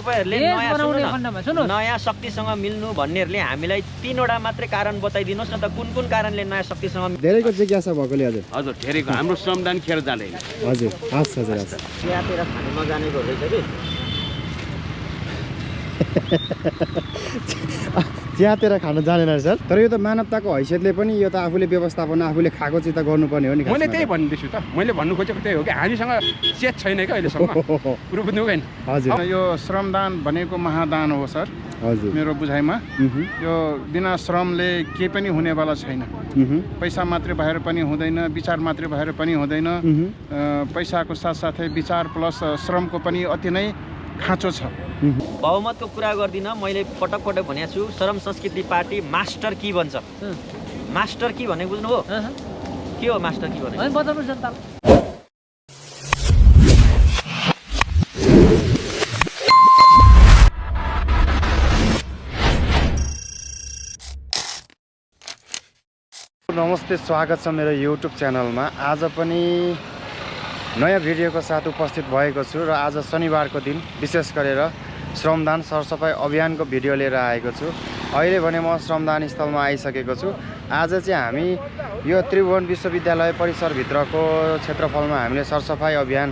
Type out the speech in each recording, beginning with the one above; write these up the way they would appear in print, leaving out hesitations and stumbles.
तपाईहरुले नयाँ शक्तिसँग मिल्नु भन्नेहरुले हामीलाई 3 वटा मात्रै कारण बताइदिनुस् न त कुन कुन कारणले नयाँ शक्तिसँग धेरैको जिज्ञासा भएकोले हजुर हजुर धेरैको हाम्रो श्रमदान खेर जाँदैन हजुर हस् हजुर हस् चियातिर खानु नजानेको रहेछ कि चियातिर खान जानेन सर तर यो त मानवताको हैसियतले पनि यो त आफूले व्यवस्थापन आफूले खाएको चिज त गर्नुपर्ने हो नि मैले त्यही भन्दैछु त मैले भन्नु खोजेको त्यही हो कि हामीसँग चेत छैन कि अहिलेसम्म कुरो बुझ्नु भएन हजुर यो श्रमदान भनेको महादान हो सर हजुर मेरो बुझाइमा यो बिना श्रमले केही पनि हुनेवाला छैन पैसा मात्रै भएर पनि हुँदैन विचार मात्रै भएर पनि हुँदैन पैसाको साथसाथै विचार प्लस श्रमको पनि अति नै खाँचो छ बहुमतको कुरा गर्दिन मैले पटक पटक भनेको छु श्रम संस्कृति पार्टी मास्टर की भन्छ मास्टर की भनेको बुझ्नु हो के हो मास्टर की भनेको बताउनु जनतालाई नमस्ते स्वागत छ मेरो युट्युब च्यानलमा आज पनि नयाँ भिडियोको साथ उपस्थित भएको छु र आज शनिबारको दिन विशेष गरेर श्रमदान सरसफाई अभियानको भिडियो लिएर आएको छु अहिले भने म श्रमदान स्थलमा आइसकेको छु आज चाहिँ हामी यो त्रिभुवन विश्वविद्यालय परिसरभित्रको क्षेत्रफलमा हामीले सरसफाई अभियान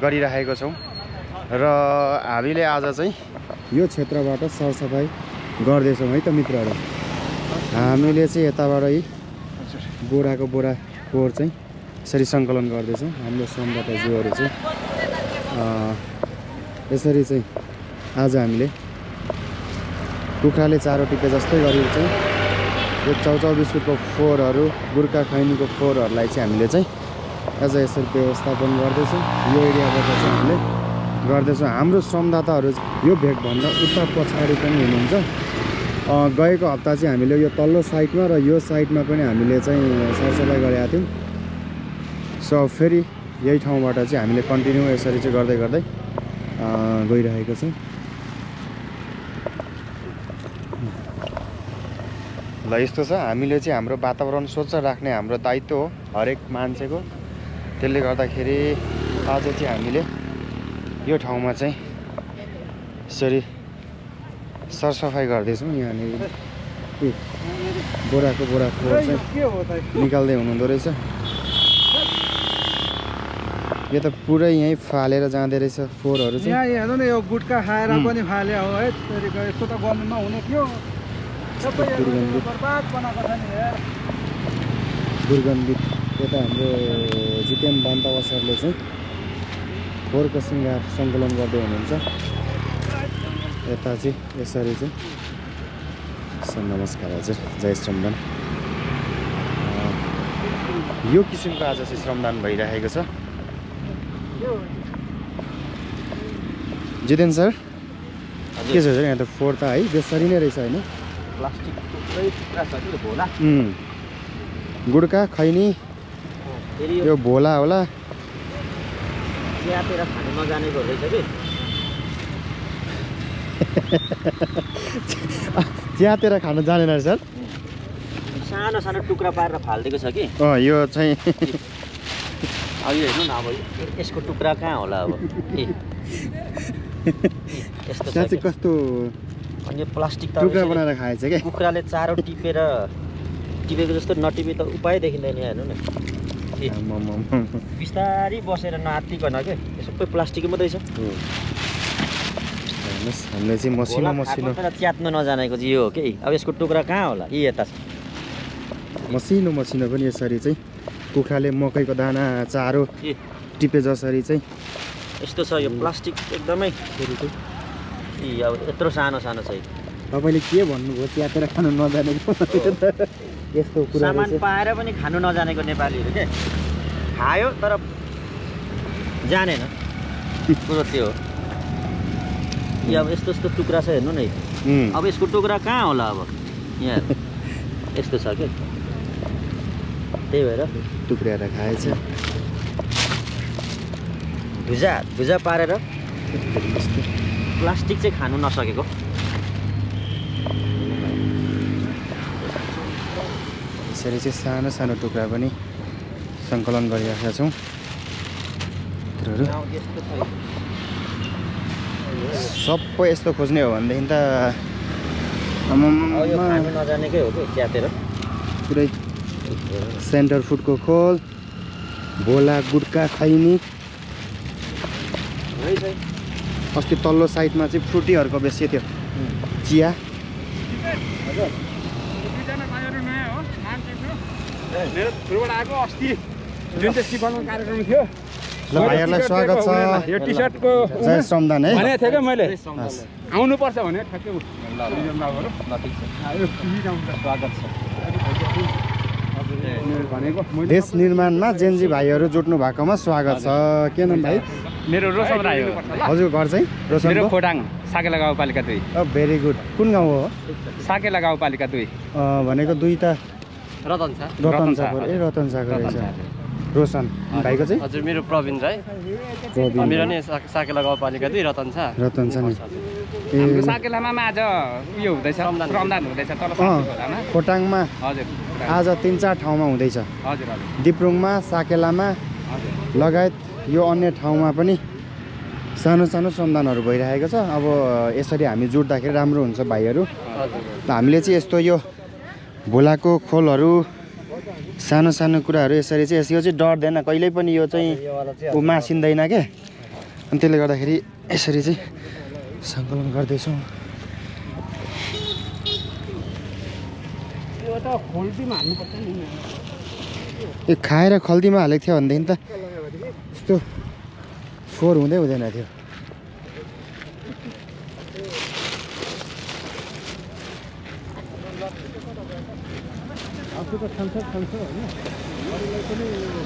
गरिरहेको छौँ र हामीले आज चाहिँ यो क्षेत्रबाट सरसफाई गर्दैछौँ है त मित्रहरू हामीले चाहिँ यताबाट बोराको बोरा फोहोर चाहिँ यसरी सङ्कलन गर्दैछौँ हाम्रो श्रमदाताज्यूहरू चाहिँ यसरी चाहिँ आज हामीले कुखुराले चारो टिपे जस्तै गरी चाहिँ यो चाउचाउ बिस्कुटको फोहोरहरू गुर्खा खैनीको फोहोरहरूलाई चाहिँ हामीले चाहिँ आज यसरी व्यवस्थापन गर्दैछौँ यो एरियाबाट चाहिँ हामीले गर्दैछौँ हाम्रो श्रमदाताहरू यो भेगभन्दा उता पछाडि पनि हुनुहुन्छ गएको हप्ता चाहिँ हामीले यो तल्लो साइडमा र यो साइडमा पनि हामीले चाहिँ सरसफाइ गरेका थियौँ सो फेरि यही ठाउँबाट चाहिँ हामीले कन्टिन्यू यसरी चाहिँ गर्दै गर्दै गइरहेको छौँ ल यस्तो छ हामीले चाहिँ हाम्रो वातावरण स्वच्छ राख्ने हाम्रो दायित्व हो हरेक मान्छेको त्यसले गर्दाखेरि आज चाहिँ हामीले यो ठाउँमा चाहिँ यसरी सरसफाई गर्दैछौँ यहाँनिर बोराको बोरा फोहोर चाहिँ निकाल्दै हुनुहुँदो रहेछ यो त पुरै यहीँ फालेर जाँदै रहेछ फोहोरहरू चाहिँ यहाँ हेर्नु न यो गुटखा खाएर पनि फाले हो है यस्तो त गर्नु नहुने थियो दुर्गन्धित यता हाम्रो जितेन बान्तावा सरले चाहिँ फोहोरको सिँगार सङ्कलन गर्दै हुनुहुन्छ यता चाहिँ यसरी चाहिँ सर नमस्कार हजुर जय श्रमदान यो किसिमको आज चाहिँ श्रमदान भइरहेको छ जितेन सर के छ यहाँ त फोहोर त है बेसरी नै रहेछ होइन प्लास्टिक थुप्रै टुक्रा छ कि भोला गुड्का खैनी यो भोला होला चियातिर खानु नजानेको रहेछ कि चियातिर खान जानेन सर सानो सानो टुक्रा पारेर फालिदिएको छ कि यो चाहिँ अब यो हेर्नु न अब यसको टुक्रा कहाँ होला अब यस्तो त्यहाँ चाहिँ कस्तो अनि प्लास्टिक त टुक्रा बनाएर खाएछ क्या कुखुराले चारो टिपेको जस्तो नटिपे त उपाय देखिँदैन हेर्नु न बिस्तारै बसेर नआत्तिकन के यो सबै प्लास्टिक मात्रै छ हामीले चाहिँ मसिनो मसिनो च्यात्न नजानेको चाहिँ यो हो कि अब यसको टुक्रा कहाँ होला यता छ मसिनो मसिनो पनि यसरी चाहिँ कुखुराले मकैको दाना चारो टिपे जसरी चाहिँ यस्तो छ यो प्लास्टिक एकदमै अब यत्रो सानो सानो छ तपाईँले के भन्नुभयो च्यातेर खानु नजानेको यस्तो कुरा सामान पाएर पनि खानु नजानेको नेपालीहरू के खायो तर जानेन कुरो त्यो हो अब यस्तो यस्तो टुक्रा छ हेर्नु न अब यसको टुक्रा कहाँ होला अब यहाँ यस्तो छ कि त्यही भएर टुक्राएर खाएछ भुजा पारेर प्लास्टिक चाहिँ खानु नसकेको यसरी चाहिँ सानो सानो टुक्रा पनि सङ्कलन गरिरहेका छौँ सबै यस्तो खोज्ने हो भनेदेखि त यो खानु नजानेकै हो कि च्यातेर पुरै सेन्टर फुडको खोल भोला गुड्का खैनी अस्ति तल्लो साइडमा चाहिँ फ्रुटीहरूको बेसी थियो चिया मेरो थ्रुबाट आएको अस्ति जुन चाहिँ सिफलमा कार्यक्रम थियो ल भाइहरूलाई स्वागत छ यो टी सर्टको जय श्रमदान है भनेको थियो क्या मैले हस्। आउनुपर्छ भने ठ्याक्कै भनेको देश निर्माणमा जेन्जी भाइहरू जुट्नु भएकोमा स्वागत छ के नाम भाइ मेरो रोशन राई हो हजुर घर चाहिँ मेरो रोशनको खोटाङ साकेला गाउँपालिका 2 भेरी गुड कुन गाउँ हो साकेला गाउँपालिका 2 भनेको दुई त रतन छ रतन शाहको ए रतन शाहको रहेछ रोशन भाइको चाहिँ हजुर मेरो प्रवीण राई प्रवीण मेरो नि साकेला गाउँपालिका 2 रतन छ रतन छ नि हाम्रो ए साकेलामा आज उयो हुँदैछ श्रमदान हुँदैछ तल अँ खोलामा खोटाङमा हजुर आज 3-4 ठाउँमा हुँदैछ हजुर हजुर दिप्रुङमा साकेलामा हजुर लगायत यो अन्य ठाउँमा पनि सानो सानो श्रमदानहरू भइरहेको छ अब यसरी हामी जुट्दाखेरि राम्रो हुन्छ भाइहरू हजुर हामीले चाहिँ यस्तो यो भोलाको खोलहरू सानो सानो कुराहरू यसरी चाहिँ यसको चाहिँ डर्दैन कहिल्यै पनि यो चाहिँ ऊ मासिँदैन के अनि त्यसले गर्दाखेरि यसरी चाहिँ सङ्कलन गर्दैछौँ यो त खोल्टीमा हाल्नुपर्छ नि यो खाएर खल्तीमा हालेको थियो भनेदेखि त यस्तो फोहोर हुँदै हुँदैन थियो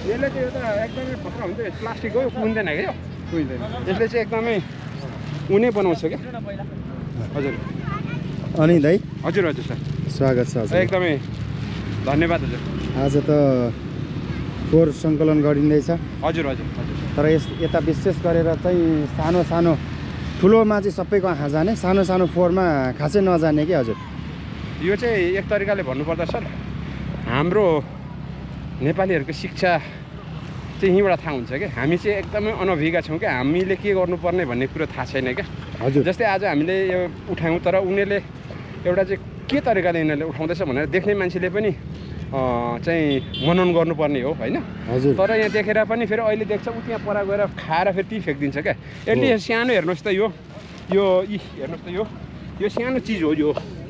यसले चाहिँ एउटा एकदमै खतरा हुन्छ प्लास्टिक हो कुहिँदैन क्या यो कुहिँदैन यसले चाहिँ एकदमै उनी बनाउँछ क्या हजुर अनि दाइ हजुर हजुर सर स्वागत छ हजुर एकदमै धन्यवाद हजुर आज त फोहोर सङ्कलन गरिँदैछ हजुर हजुर हजुर तर यता विशेष गरेर चाहिँ सानो सानो ठुलोमा चाहिँ सबैको आँखा जाने सानो सानो फोहोरमा खासै नजाने कि हजुर यो चाहिँ एक तरिकाले भन्नुपर्दा सर हाम्रो नेपालीहरूको शिक्षा चाहिँ यहीँबाट थाहा हुन्छ क्या हामी चाहिँ एकदमै अनभिज्ञ छौँ क्या हामीले के गर्नुपर्ने भन्ने कुरो थाहा छैन क्या हजुर जस्तै आज हामीले यो उठायौँ तर उनीहरूले एउटा चाहिँ के तरिकाले यिनीहरूले उठाउँदैछ भनेर देख्ने मान्छेले पनि चाहिँ मनन गर्नुपर्ने हो होइन हजुर तर यहाँ देखेर पनि फेरि अहिले देख्छ उ त्यहाँ पर गएर खाएर फेरि त्यहीँ फ्याँकिदिन्छ क्या यसले सानो हेर्नुहोस् त यो हेर्नुहोस् त यो सानो चिज हो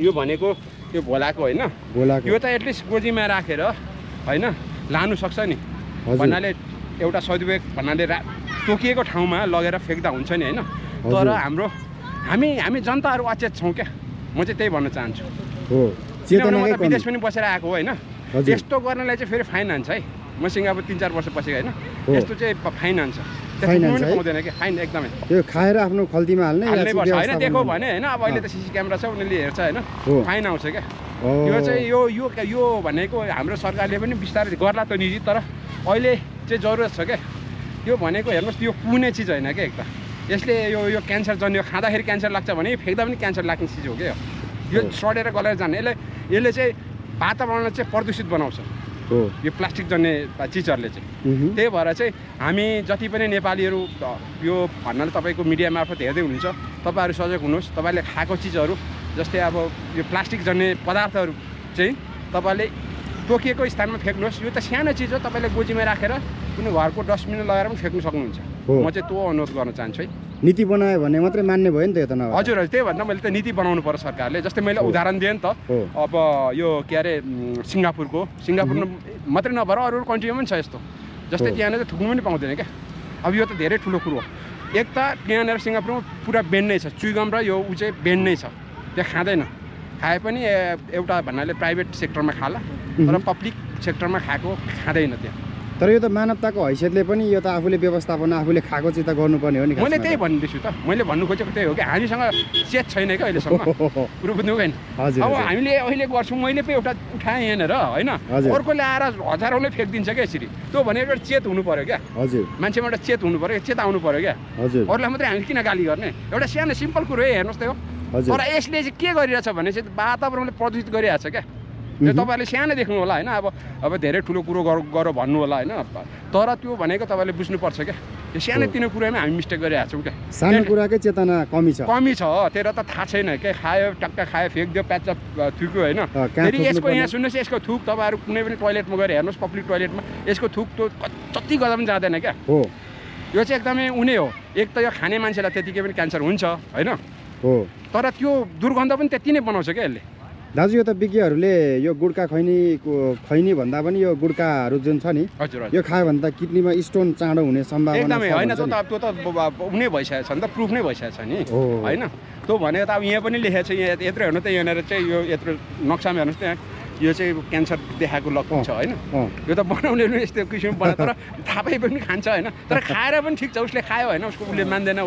यो भनेको यो भोलाको होइन बोलाको यो त एटलिस्ट गोजीमा राखेर होइन लानु सक्छ नि हजुर भन्नाले एउटा सदुपयोग भन्नाले तोकिएको ठाउँमा लगेर फ्याँक्दा हुन्छ नि होइन तर हाम्रो हामी जनताहरू अचेत छौँ क्या म चाहिँ त्यही भन्न चाहन्छु हो किनभने म चेतनाकै त कमी विदेश पनि बसेर आएको हो होइन हजुर यस्तो गर्नलाई चाहिँ फेरि फाइन हान्छ है म सिङ्गापुर 3-4 वर्ष बसेको होइन हो। यस्तो चाहिँ फाइन हान्छ फाइन हान्छ है? पाउँदैन कि फाइन एकदमै त्यो खाएर आफ्नो खल्तीमा हाल्ने या हाल्नै चाहिँ पर्छ होइन व्यवस्थापन दिएको गर्ने? भने होइन अब अहिले त सिसी क्यामेरा छ उनीहरूले हेर्छ होइन हो। फाइन आउँछ क्या हो। यो चाहिँ यो भनेको हाम्रो सरकारले पनि बिस्तारै गर्ला त निजी तर अहिले चाहिँ जरुरत छ क्या यो भनेको हेर्नुहोस् यो कुनै चिज होइन क्या एक त यसले यो क्यान्सर जन्यो खाँदाखेरि क्यान्सर लाग्छ भने फ्याँक्दा पनि क्यान्सर लाग्ने चिज हो क्या यो सडेर गलेर जाने यसले चाहिँ वातावरणलाई चाहिँ प्रदूषित बनाउँछ हो यो प्लास्टिक जन्ने चिजहरूले चाहिँ उहुँ। त्यही भएर चाहिँ हामी जति पनि नेपालीहरू यो भन्नाले तपाईँको मिडिया मार्फत हेर्दै हुनुहुन्छ तपाईँहरू सजग हुनुहोस् तपाईँले खाएको चिजहरू जस्तै अब यो प्लास्टिक जन्ने पदार्थहरू चाहिँ तपाईँले तोकिएको स्थानमा फ्याँक्नुहोस् यो त सानो चिज हो तपाईँले गोजीमा राखेर कुनै घरको डस्टबिनमा लगाएर पनि फ्याँक्नु सक्नुहुन्छ हो। म चाहिँ त्यो अनुरोध गर्न चाहन्छु है नीति बनायो भने मात्रै मान्ने भयो नि त यो त नभए हजुर त्यही भन्दा मैले त नीति बनाउनु पर्यो सरकारले जस्तै मैले हो। उदाहरण दिएँ नि त हो अब यो के अरे सिङ्गापुर मात्रै नभएर अरू कन्ट्रीमा पनि छ यस्तो जस्तै हो। त्यहाँनिर थुक्नु पनि पाउँदैन क्या अब यो त धेरै ठुलो कुरो हो एक त त्यहाँनिर सिङ्गापुरमा पुरा बेन नै छ चुइगम र यो ऊ चाहिँ बेन नै छ त्यहाँ खाँदैन खाए पनि एउटा भन्नाले प्राइभेट सेक्टरमा खाला तर पब्लिक सेक्टरमा खाँदैन त्यहाँ तर यो त मानवताको हैसियतले पनि यो त आफूले व्यवस्थापन आफूले खाएको चिज त गर्नुपर्ने हो नि मैले खासमा त्यही त। भन्दैछु त मैले भन्नु खोजेको त्यही हो कि हामीसँग चेत छैन क्या अहिलेसम्म कुरो बुझ्नु होइन हजुर अब हजुर। हामीले अहिले गर्छौँ मैले पो एउटा उठाएँ यहाँनिर होइन हजुर। अर्कोले आएर हजारौँले फ्याँकिदिन्छ क्या यसरी त्यो भने एउटा चेत हुनु पऱ्यो क्या हजुर मान्छेमा एउटा चेत हुनु पऱ्यो चेत आउनु पऱ्यो क्या हजुर अरूलाई मात्रै हामीले किन गाली गर्ने एउटा सानो सिम्पल कुरो है हेर्नुहोस् त हो हजुर तर यसले चाहिँ के गरिरहेछ भने चाहिँ वातावरणले प्रदूषित गरिरहेछ क्या त्यो तपाईँले सानो देख्नु होला होइन अब धेरै ठुलो कुरो गर भन्नु होला होइन तर त्यो भनेको तपाईँले बुझ्नुपर्छ क्या यो सानोतिनो कुरामा हामी मिस्टेक गरिरहेको छौँ क्या सानो कुराकै चेतना कमी छ कमी छ तेरो त थाहा छैन के खायो टक्क खायो फ्याँकिदियो प्याचअप थुक्यो होइन कहाँ फेरि यसको थुक्नुपर्ने? यहाँ सुन्नुहोस् यसको थुक तपाईँहरू कुनै पनि टोइलेटमा गएर हेर्नुहोस् पब्लिक टोइलेटमा यसको थुक त्यो जति गर्दा पनि जाँदैन क्या हो यो चाहिँ एकदमै उनी हो एक त यो खाने मान्छेलाई त्यतिकै पनि क्यान्सर हुन्छ होइन हो तर त्यो दुर्गन्ध पनि त्यति नै बनाउँछ क्या यसले दाजु यो त विज्ञहरूले यो गुड्का खैनी भन्दा पनि यो गुड्काहरू जुन छ नि हजुर हजुर यो खायो भने त किडनीमा स्टोन चाँडो हुने सम्भावना एकदमै छ होइन भन्छ त्यो त उनी भइसकेको छ नि त प्रुफ नै भइसकेको छ नि हो। होइन त्यो भनेको त अब यहाँ पनि लेखेको छ यहाँ यत्रो हेर्नु त यहाँनिर चाहिँ यो यत्रो नक्सामा हेर्नुहोस् त्यहाँ यो चाहिँ क्यान्सर देखाएको लक्षण छ होइन अँ। यो त बनाउने पनि यस्तो किसिम बनायो तर थाहा पाइ पनि खान्छ होइन तर खाएर पनि ठिक छ उसले खायो होइन उसको उसले मान्दैन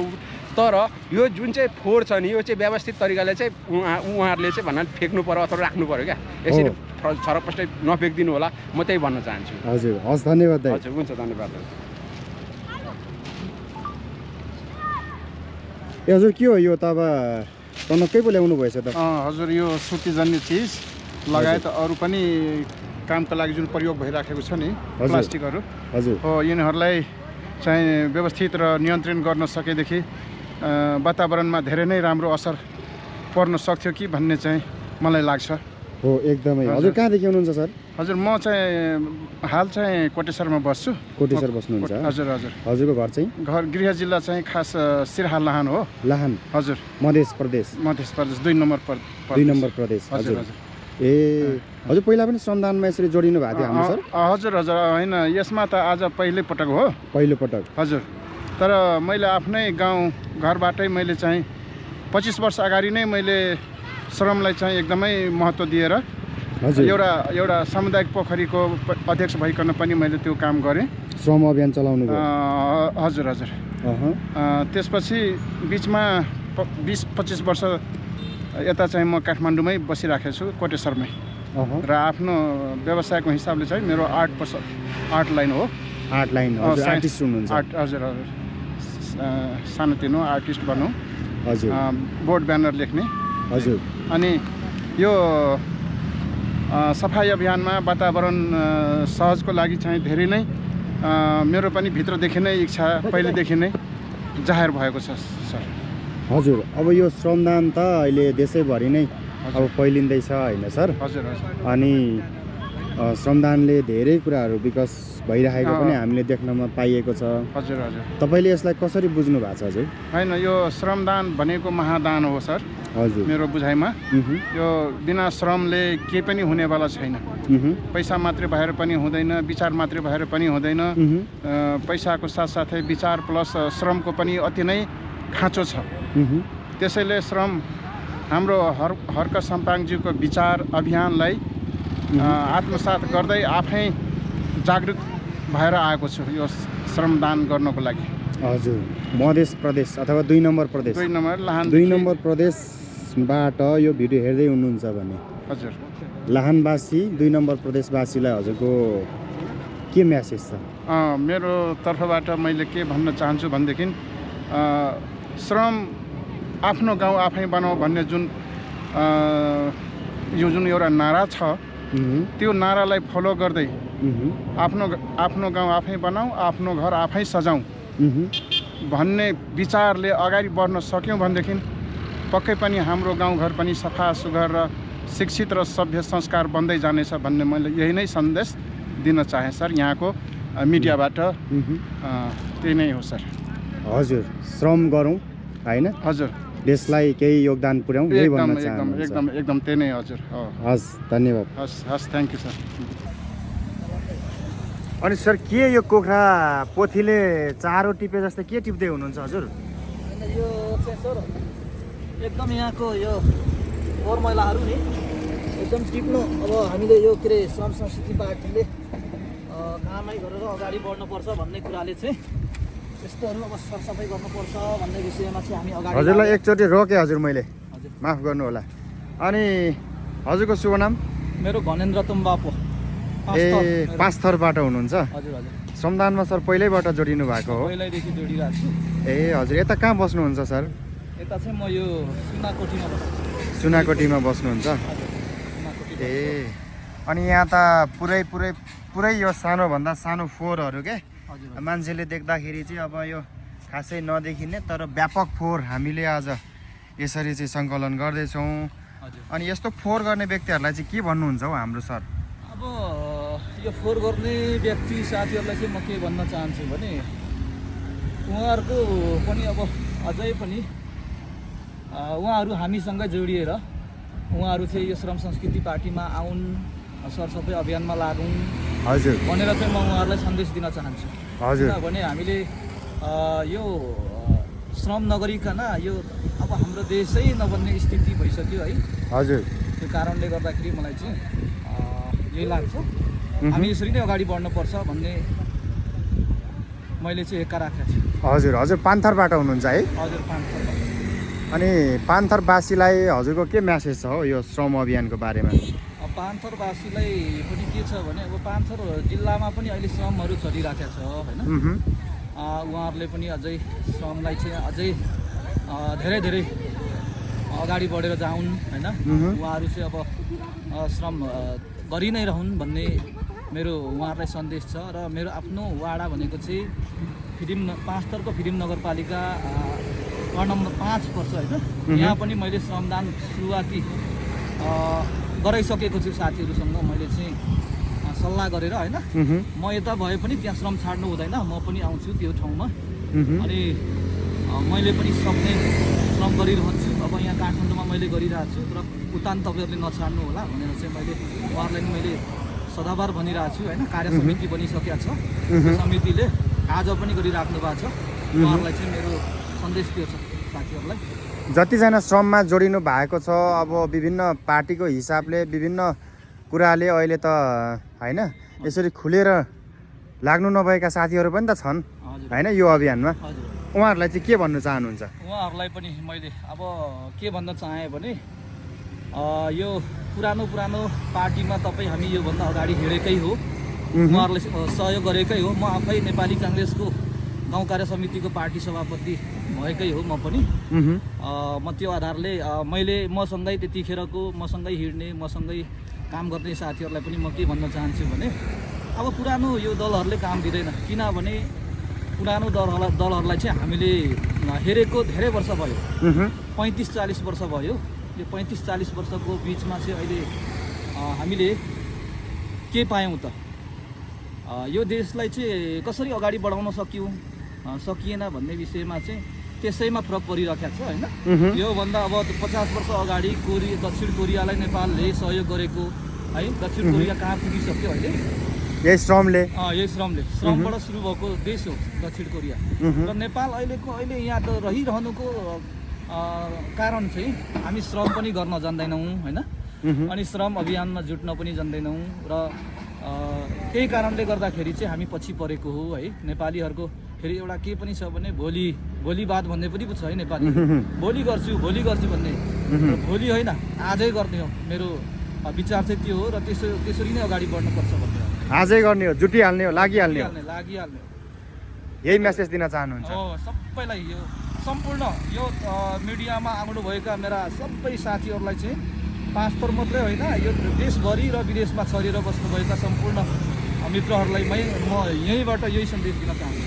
तर यो जुन चाहिँ फोहोर छ नि यो चाहिँ व्यवस्थित तरिकाले चाहिँ उहाँहरूले चाहिँ भन्नाले फ्याँक्नु पर्यो अथवा राख्नु पर्यो क्या यसरी छरपस्टै नफ्याँकिदिनु होला म त्यही भन्न चाहन्छु हजुर हस् धन्यवाद दाइ हजुर हुन्छ धन्यवाद ए हजुर के हो यो त अब टनक्कै पो ल्याउनु भएछ त हजुर यो सुतीजन्य चिज लगायत अरू पनि कामका लागि जुन प्रयोग भइराखेको छ नि हजुर। प्लास्टिकहरू हजुर हो यिनीहरूलाई चाहिँ व्यवस्थित र नियन्त्रण गर्न सकेदेखि वातावरणमा धेरै नै राम्रो असर पर्न सक्थ्यो कि भन्ने चाहिँ मलाई लाग्छ हो एकदमै हजुर कहाँदेखि हुनुहुन्छ सर हजुर म चाहिँ हाल चाहिँ कोटेश्वरमा बस्छु कोटेश्वर बस्नुहुन्छ हजुर हजुर हजुरको घर चाहिँ घर गृह जिल्ला चाहिँ खास सिरहा लाहान हो लाहान हजुर मध्य प्रदेश मध्य प्रदेश 2 नम्बर 2 नम्बर प्रदेश हजुर हजुर हजुर ए हजुर पहिला पनि श्रमदानमा यसरी जोडिनु भएको थियो हाम्रो सर हजुर हजुर होइन यसमा त आज पहिलो पटक हो पहिलो पटक हजुर तर मैले आफ्नै गाउँ घरबाटै मैले चाहिँ 25 वर्ष अगाडि नै मैले श्रमलाई चाहिँ एकदमै महत्त्व दिएर हजुर एउटा सामुदायिक पोखरीको अध्यक्ष भइकन पनि मैले त्यो काम गरेँ श्रम अभियान चलाउनु भयो हजुर हजुर अहँ त्यसपछि बिचमा 20-25 वर्ष यता चाहिँ म काठमाडौँमै बसिराखेको छु कोटेश्वरमै अहँ र आफ्नो व्यवसायको हिसाबले चाहिँ मेरो आर्ट लाइन हो आर्ट लाइन हजुर साइन्स- आर्टिस्ट हुनुहुन्छ आर्ट हजुर हजुर सानोतिनो आर्टिस्ट भनौँ हजुर बोर्ड ब्यानर लेख्ने हजुर अनि यो सफाइ अभियानमा वातावरण सहजको लागि चाहिँ धेरै नै मेरो पनि भित्रदेखि नै इच्छा पहिलेदेखि नै जाहेर भएको छ सर हजुर अब यो श्रमदान त अहिले देशैभरि नै अब फैलिँदैछ होइन सर हजुर हजुर अनि श्रमदानले धेरै कुराहरू विकास भइरहेको पनि हामीले देख्नमा पाइएको छ हजुर हजुर तपाईँले यसलाई कसरी बुझ्नु भएको छ हजुर होइन यो श्रमदान भनेको महादान हो सर हजुर मेरो बुझाइमा यो बिना श्रमले केही पनि हुनेवाला छैन पैसा मात्रै भएर पनि हुँदैन विचार मात्रै भएर पनि हुँदैन पैसाको साथसाथै विचार प्लस श्रमको पनि अति नै खाँचो छ त्यसैले श्रम हाम्रो हर्क सम्पाङज्यूको विचार अभियानलाई आत्मसात गर्दै आफै जागरुक भएर आएको छु यो श्रमदान गर्नको लागि हजुर मध्य प्रदेश अथवा 2 नम्बर प्रदेश 2 नम्बर लाहान 2 नम्बर प्रदेशबाट यो भिडियो हेर्दै हुनुहुन्छ भने हजुर लाहानवासी 2 नम्बर प्रदेशवासीलाई हजुरको के म्यासेज छ मेरो तर्फबाट मैले के भन्न चाहन्छु भनेदेखि श्रम आफ्नो गाउँ आफै बनाऊ भन्ने जुन यो जुन एउटा नारा छ त्यो नारालाई फलो गर्दै आफ्नो गाउँ आफै बनाऊ आफ्नो घर आफै सजाऊ भन्ने विचारले अगाडि बढ्न सक्यौँ भनेदेखि पक्कै पनि हाम्रो गाउँघर पनि सफा सुग्घर र शिक्षित र सभ्य संस्कार बन्दै जानेछ भन्ने मैले यही नै सन्देश दिन चाहेँ सर यहाँको मिडियाबाट त्यही नै हो सर हजुर श्रम गरौँ होइन हजुर देशलाई केही योगदान पुर्याउँ यही भन्न एकदम चाहनुहुन्छ एकदम एकदम त्यही नै हजुर हस् धन्यवाद हस् हस् थ्याङ्क यू सर अनि सर के यो कुखुरा पोथीले चारो टिपे जस्तै के टिप्दै हुनुहुन्छ हजुर यो चाहिँ सर एकदम यहाँको यो फोहोर मैलाहरू नि एकदम टिप्नु अब हामीले यो के अरे श्रम संस्कृति पार्टीले कामै गरेर अगाडि बढ्नुपर्छ भन्ने कुराले चाहिँ यस्तोहरू अब सरसफाइ गर्नुपर्छ भन्ने विषयमा चाहिँ हामी अगाडि हजुरलाई एकचोटि रोकेँ हजुर मैले हजुर माफ गर्नु होला अनि हजुरको शुभ नाम मेरो घनेन्द्र तुम्बापो ए 5 थरबाट हुनुहुन्छ हजुर हजुर श्रमदानमा सर पहिल्यैबाट जोडिनु भएको हो पहिल्यैदेखि जोडिरहेको छु ए हजुर यता कहाँ बस्नुहुन्छ सर यता चाहिँ म यो सुनाकोटीमा बस्छु सुनाकोटीमा बस्नुहुन्छ सुनाकोटी ए अनि यहाँ त पुरै यो सानोभन्दा सानो फोहोरहरू के मान्छेले देख्दाखेरि चाहिँ अब यो खासै नदेखिने तर व्यापक फोहोर हामीले आज यसरी चाहिँ सङ्कलन गर्दैछौँ। अनि यस्तो फोहोर गर्ने व्यक्तिहरूलाई चाहिँ के भन्नुहुन्छ हौ हाम्रो सर? अब यो फोहोर गर्ने व्यक्ति साथीहरूलाई चाहिँ म के भन्न चाहन्छु भने उहाँहरूको पनि अब अझै पनि उहाँहरू हामीसँगै जोडिएर उहाँहरू चाहिँ यो श्रम संस्कृति पार्टीमा आउन्, सरसफाइ अभियानमा लागौँ हजुर भनेर चाहिँ म उहाँहरूलाई सन्देश दिन चाहन्छु। हजुर किनभने हामीले यो श्रम नगरिकन यो अब हाम्रो देशै नबन्ने स्थिति भइसक्यो है। हजुर त्यो कारणले गर्दाखेरि मलाई चाहिँ यही लाग्छ हामी यसरी नै अगाडि बढ्नुपर्छ भन्ने मैले चाहिँ एक्का राखेको छु। हजुर हजुर पान्थरबाट हुनुहुन्छ है? हजुर पान्थर। अनि पान्थरवासीलाई हजुरको के म्यासेज छ हो यो श्रम अभियानको बारेमा? पान्थरवासीलाई पनि के छ भने अब पान्थर जिल्लामा पनि अहिले श्रमहरू चलिरहेको छ होइन। उहाँहरूले पनि अझै श्रमलाई चाहिँ अझै धेरै धेरै अगाडि बढेर जाउन् होइन। उहाँहरू चाहिँ अब श्रम गरि नै रहन् भन्ने मेरो उहाँहरूलाई सन्देश छ। र मेरो आफ्नो वाडा भनेको चाहिँ पाँचथरको फिल्म नगरपालिका वार्ड नम्बर 5 पर्छ होइन। यहाँ पनि मैले श्रमदान सुरुवाती गराइसकेको छु। साथीहरूसँग मैले चाहिँ सल्लाह गरेर होइन म यता भए पनि त्यहाँ श्रम छाड्नु हुँदैन, म पनि आउँछु त्यो ठाउँमा। अनि मैले पनि श्रम गरिरहन्छु। अब यहाँ काठमाडौँमा मैले गरिरहेको छु र उता तपाईँहरूले नछाड्नु होला भनेर चाहिँ मैले उहाँहरूलाई नि मैले सदाबार भनिरहेको छु होइन। कार्य समिति बनिसकेको छ, समितिले आज पनि गरिराख्नु भएको छ। उहाँहरूलाई चाहिँ मेरो सन्देश त्यो छ साथीहरूलाई। जतिजना श्रममा जोडिनु भएको छ अब विभिन्न पार्टीको हिसाबले विभिन्न कुराले अहिले त होइन यसरी खुलेर लाग्नु नभएका साथीहरू पनि त छन् होइन यो अभियानमा। उहाँहरूलाई चाहिँ के भन्न चाहनुहुन्छ? उहाँहरूलाई पनि मैले अब के भन्न चाहेँ भने यो पुरानो पार्टीमा तपाईँ हामी योभन्दा अगाडि हिँडेकै हो, उहाँहरूले सहयोग गरेकै हो। म आफै नेपाली काङ्ग्रेसको गाउँ कार्य समितिको पार्टी सभापति भएकै हो म पनि। म त्यो आधारले मैले मसँगै त्यतिखेरको मसँगै हिँड्ने मसँगै काम गर्ने साथीहरूलाई पनि म के भन्न चाहन्छु भने अब पुरानो यो दलहरूले काम दिँदैन। किनभने पुरानो दलहरूलाई चाहिँ हामीले हेरेको धेरै वर्ष भयो, 35-40 वर्ष भयो। यो 35-40 वर्षको बिचमा चाहिँ अहिले हामीले के पायौँ त? यो देशलाई चाहिँ कसरी अगाडि बढाउन सकिएन भन्ने विषयमा चाहिँ त्यसैमा फरक परिरहेको छ होइन। योभन्दा अब 50 वर्ष अगाडि दक्षिण कोरियालाई नेपालले सहयोग गरेको है। दक्षिण कोरिया कहाँ पुगिसक्यो अहिले? यही श्रमले श्रमबाट सुरु भएको देश हो दक्षिण कोरिया। र नेपाल अहिले यहाँ त रहिरहनुको कारण चाहिँ हामी श्रम पनि गर्न जान्दैनौँ होइन। अनि श्रम अभियानमा जुट्न पनि जान्दैनौँ र त्यही कारणले गर्दाखेरि चाहिँ हामी पछि परेको हो है। नेपालीहरूको फेरि एउटा के पनि छ भने भोलि बात भन्ने पनि छ है नेपाली। भोलि गर्छु भन्ने, भोलि होइन आजै गर्ने हो मेरो विचार चाहिँ त्यो हो। र त्यसरी नै अगाडि बढ्नुपर्छ भन्ने हो। आजै गर्ने हो, जुटिहाल्ने हो, लागिहाल्ने हो, यही मेसेज दिन चाहनुहुन्छ? सबैलाई यो सम्पूर्ण यो मिडियामा आउनुभएका मेरा सबै साथीहरूलाई चाहिँ पाँचथर मात्रै होइन यो देशभरि र विदेशमा छरिएर बस्नुभएका सम्पूर्ण मित्रहरूलाई म यहीँबाट यही सन्देश दिन चाहन्छु।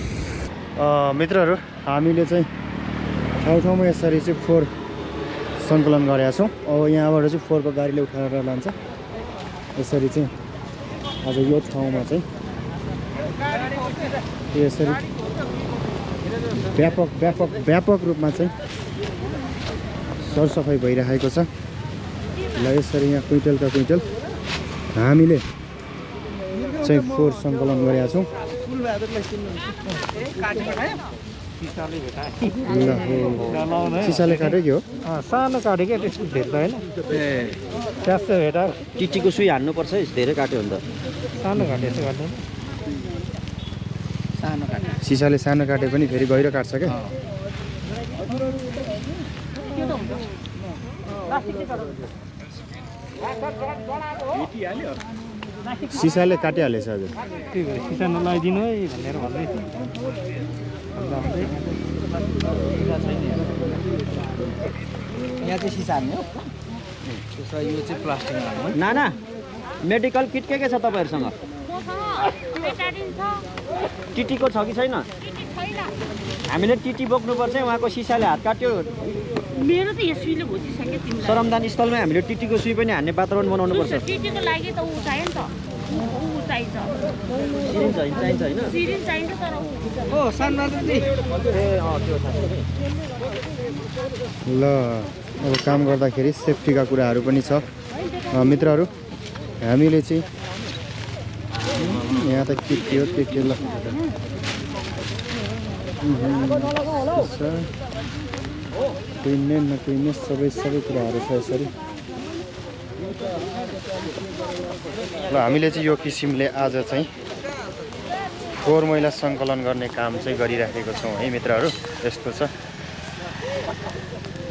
मित्रहरू हामीले चाहिँ ठाउँमा यसरी चाहिँ फोहोर सङ्कलन गरेका छौँ। अब यहाँबाट चाहिँ फोहोरको गाडीले उठाएर लान्छ। यसरी चाहिँ आज यो ठाउँमा चाहिँ यसरी व्यापक रूपमा चाहिँ सरसफाइ भइरहेको छ। ल यसरी यहाँ क्विन्टलका क्विन्टल हामीले चाहिँ फोहोर सङ्कलन गरेका छौँ। सिसाले काट्यो कि हो? सानो काट्यो क्या, त्यस्तो धेरै होइन। त्यस्तो भेटा टिटीको सुई हान्नुपर्छ है, धेरै काट्यो भने त। सानो काट्यो यस्तो काट्दैन। सिसाले सानो काटे पनि फेरि गहिरो काट्छ क्या। सिसाले काटिहालेछ हजुर। त्यही भएर सिसा नलाइदिनु है भनेर भन्दै यहाँ चाहिँ सिसा हाल्ने हो। यो चाहिँ प्लास्टिक नाना मेडिकल किट के छ तपाईँहरूसँग? टिटीको छ कि छैन? हामीले टिटी बोक्नुपर्छ, उहाँको सिसाले हात काट्यो। मेरो त यो सुईले घोचिसक्यो तिमीलाई। श्रमदान स्थलमा हामीले टिटीको सुई पनि हान्ने वातावरण बनाउनुपर्छ। टिटीको लागि त ऊ चाहियो नि त, ऊ चाहिन्छ। सिरिन्ज चाहिन्छ होइन? सिरिन्ज चाहिन्छ तर ओ सानमाधवजी ए त्यो थाहा छ। ल अब काम गर्दाखेरि सेफ्टीका कुराहरू पनि छ मित्रहरू। हामीले चाहिँ यहाँ त के के हो के के ल कुइने नकुइने सबै कुराहरू छ यसरी। ल हामीले चाहिँ यो किसिमले आज चाहिँ फोहोर मैला सङ्कलन गर्ने काम चाहिँ गरिराखेको छौँ है मित्रहरू। यस्तो छ।